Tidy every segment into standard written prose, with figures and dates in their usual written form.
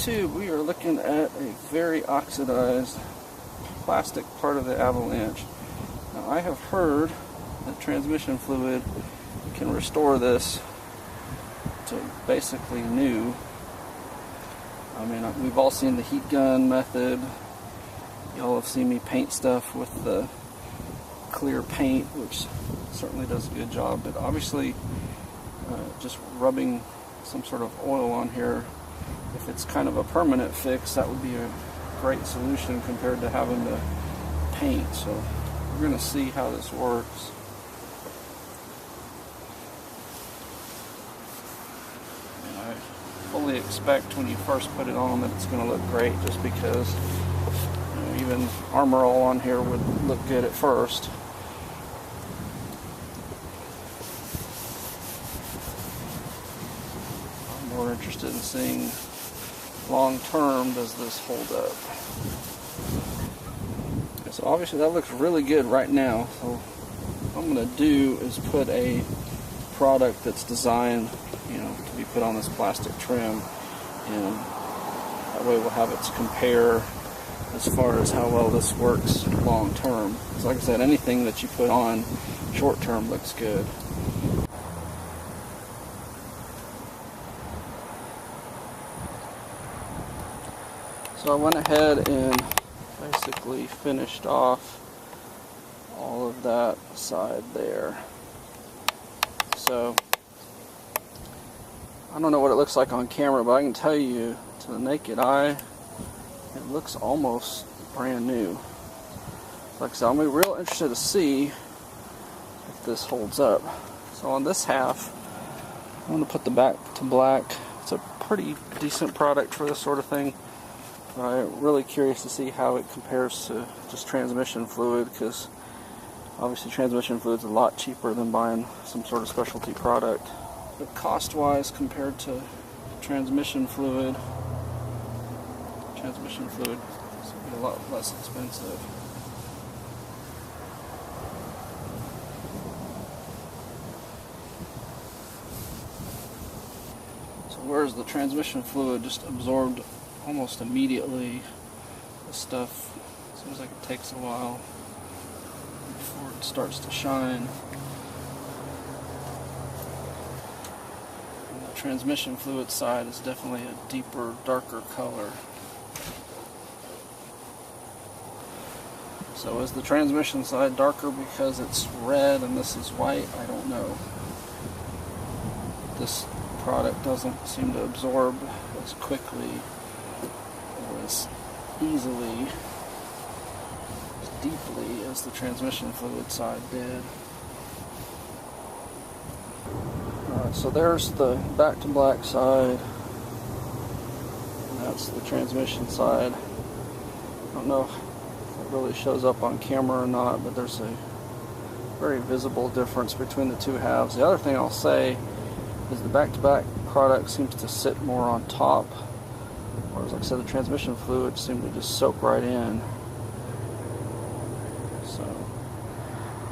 YouTube, we are looking at a very oxidized plastic part of the Avalanche. Now, I have heard that transmission fluid can restore this to basically new. I mean, we've all seen the heat gun method. Y'all have seen me paint stuff with the clear paint, which certainly does a good job, but obviously just rubbing some sort of oil on here, if it's kind of a permanent fix, that would be a great solution compared to having to paint. So we're going to see how this works. And I fully expect when you first put it on that it's going to look great, just because even Armor All on here would look good at first. I'm more interested in seeing long term, does this hold up. So obviously that looks really good right now. So what I'm going to do is put a product that's designed, to be put on this plastic trim, and that way we'll have it to compare as far as how well this works long term. So like I said, anything that you put on short term looks good. So I went ahead and basically finished off all of that side there. So I don't know what it looks like on camera, but I can tell you to the naked eye, it looks almost brand new. Like I said, I'm real interested to see if this holds up. So on this half, I'm going to put the back to black. It's a pretty decent product for this sort of thing. I'm really curious to see how it compares to just transmission fluid, because obviously transmission fluid is a lot cheaper than buying some sort of specialty product. But cost-wise, compared to transmission fluid is a lot less expensive. So whereas the transmission fluid just absorbed almost immediately, this stuff seems like it takes a while before it starts to shine. And the transmission fluid side is definitely a deeper, darker color. So is the transmission side darker because it's red and this is white? I don't know. This product doesn't seem to absorb as quickly or as easily, as deeply as the transmission fluid side did. Alright, so there's the back to black side, and that's the transmission side. I don't know if it really shows up on camera or not, but there's a very visible difference between the two halves. The other thing I'll say is the back-to-back product seems to sit more on top, whereas like I said, the transmission fluid seemed to just soak right in. So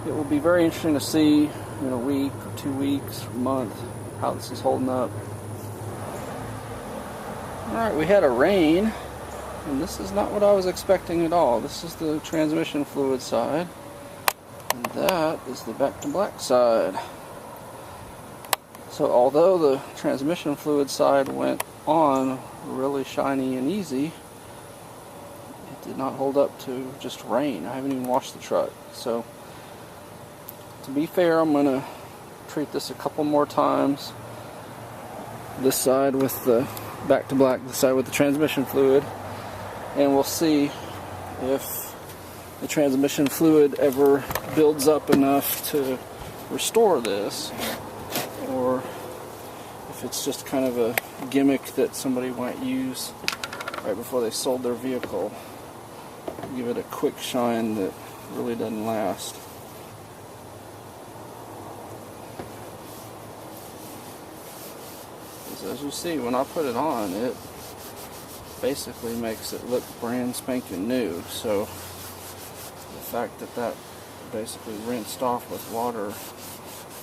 it will be very interesting to see in a week or 2 weeks or a month how this is holding up. Alright, we had a rain, and this is not what I was expecting at all. This is the transmission fluid side, and that is the back to black side. So although the transmission fluid side went on really shiny and easy, it did not hold up to just rain. I haven't even washed the truck. So to be fair, I'm going to treat this a couple more times. This side with the back to black, this side with the transmission fluid, and we'll see if the transmission fluid ever builds up enough to restore this, or if it's just kind of a gimmick that somebody might use right before they sold their vehicle. Give it a quick shine that really doesn't last. As you see, when I put it on, it basically makes it look brand spanking new. So the fact that that basically rinsed off with water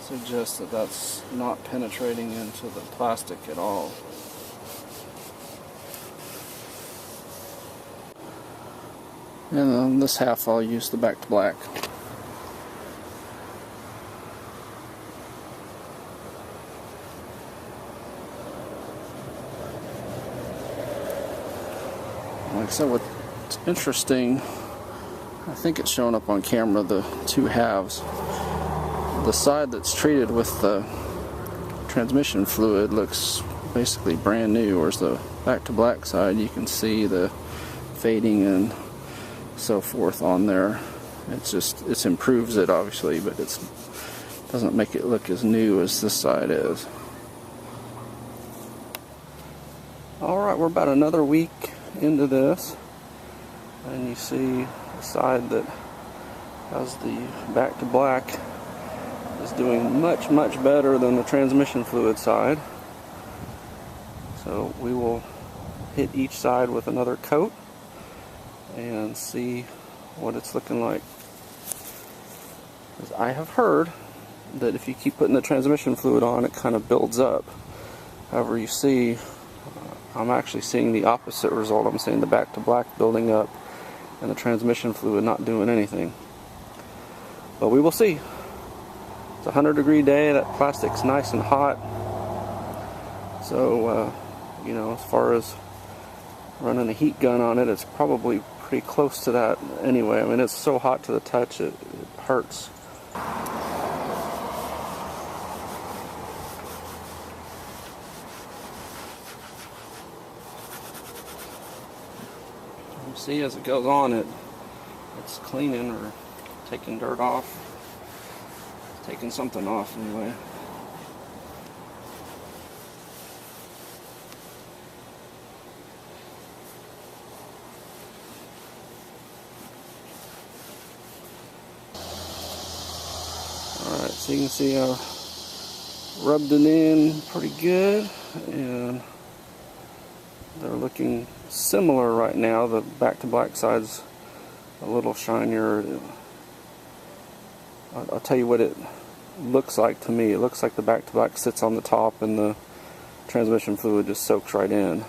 suggests that that's not penetrating into the plastic at all. And on this half I'll use the back to black. Like I said, what's interesting, I think it's showing up on camera, the two halves. The side that's treated with the transmission fluid looks basically brand new, whereas the back to black side, you can see the fading and so forth on there. It improves it obviously, but it doesn't make it look as new as this side is. Alright, we're about another week into this, and you see the side that has the back to black is doing much better than the transmission fluid side. So we will hit each side with another coat and see what it's looking like. As I have heard that if you keep putting the transmission fluid on, it kind of builds up. However, you see, I'm actually seeing the opposite result. I'm seeing the back to black building up and the transmission fluid not doing anything. But we will see. It's a 100-degree day. That plastic's nice and hot. So, you know, as far as running a heat gun on it, it's probably pretty close to that anyway. I mean, it's so hot to the touch, it hurts. See, as it goes on, it's cleaning or taking dirt off, taking something off anyway. Alright, so you can see I rubbed it in pretty good, and they're looking similar right now. The back to black side's a little shinier. I'll tell you what it looks like to me. It looks like the back to black sits on the top and the transmission fluid just soaks right in.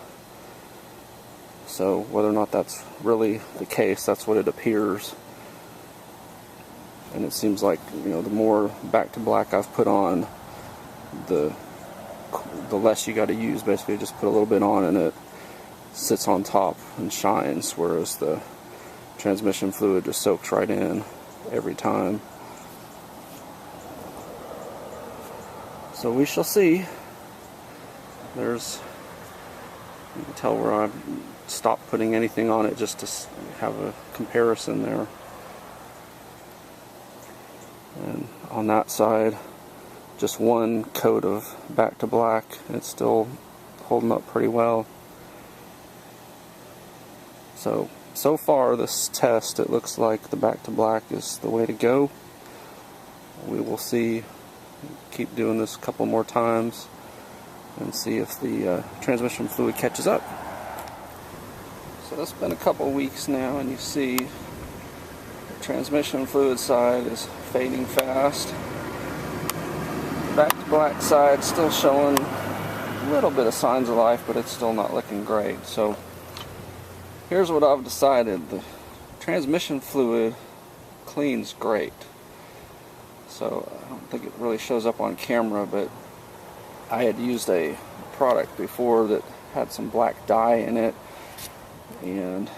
So whether or not that's really the case, that's what it appears. And it seems like, you know, the more back to black I've put on, the less you got to use. Basically, just put a little bit on and it sits on top and shines, whereas the transmission fluid just soaks right in every time. So we shall see. You can tell where I stopped putting anything on it just to have a comparison there. And on that side, just one coat of back to black, and it's still holding up pretty well. So far this test, it looks like the back to black is the way to go. We will see, keep doing this a couple more times and see if the transmission fluid catches up. So it's been a couple weeks now, and you see the transmission fluid side is fading fast. The back to black side still showing a little bit of signs of life, but it's still not looking great. So here's what I've decided. The transmission fluid cleans great. So I don't think it really shows up on camera, but I had used a product before that had some black dye in it, and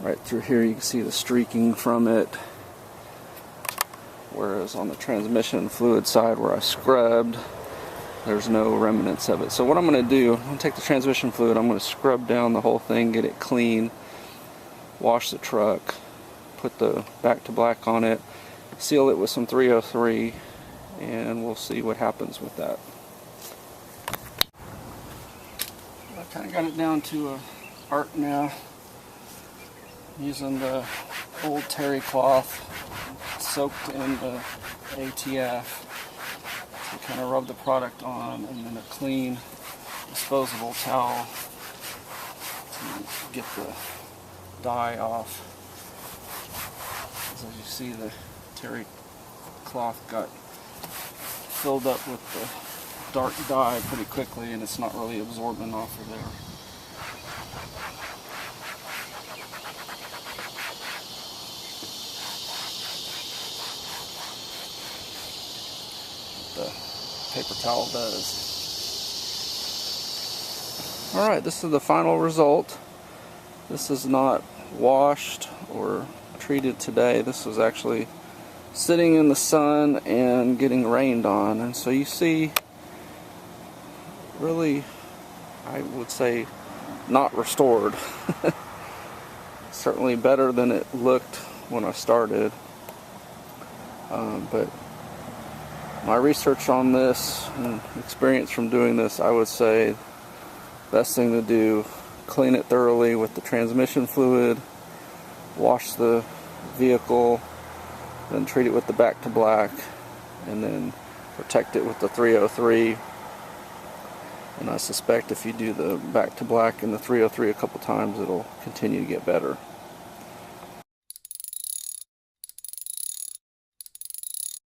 right through here you can see the streaking from it, whereas on the transmission fluid side where I scrubbed, there's no remnants of it. So what I'm going to do, I'm going to take the transmission fluid, I'm going to scrub down the whole thing, get it clean, wash the truck, put the back to black on it, seal it with some 303, and we'll see what happens with that. I kind of got it down to a art now, using the old terry cloth soaked in the ATF. So kind of rub the product on, and then a clean disposable towel to get the dye off. As you see, the terry cloth got filled up with the dark dye pretty quickly, and it's not really absorbing off of there. the paper towel does. Alright, this is the final result. This is not washed or treated today. This was actually sitting in the sun and getting rained on, and so you see, really, I would say not restored. Certainly better than it looked when I started, but my research on this and experience from doing this, I would say best thing to do, clean it thoroughly with the transmission fluid, wash the vehicle, then treat it with the back to black, and then protect it with the 303. And I suspect if you do the back to black and the 303 a couple times, it'll continue to get better.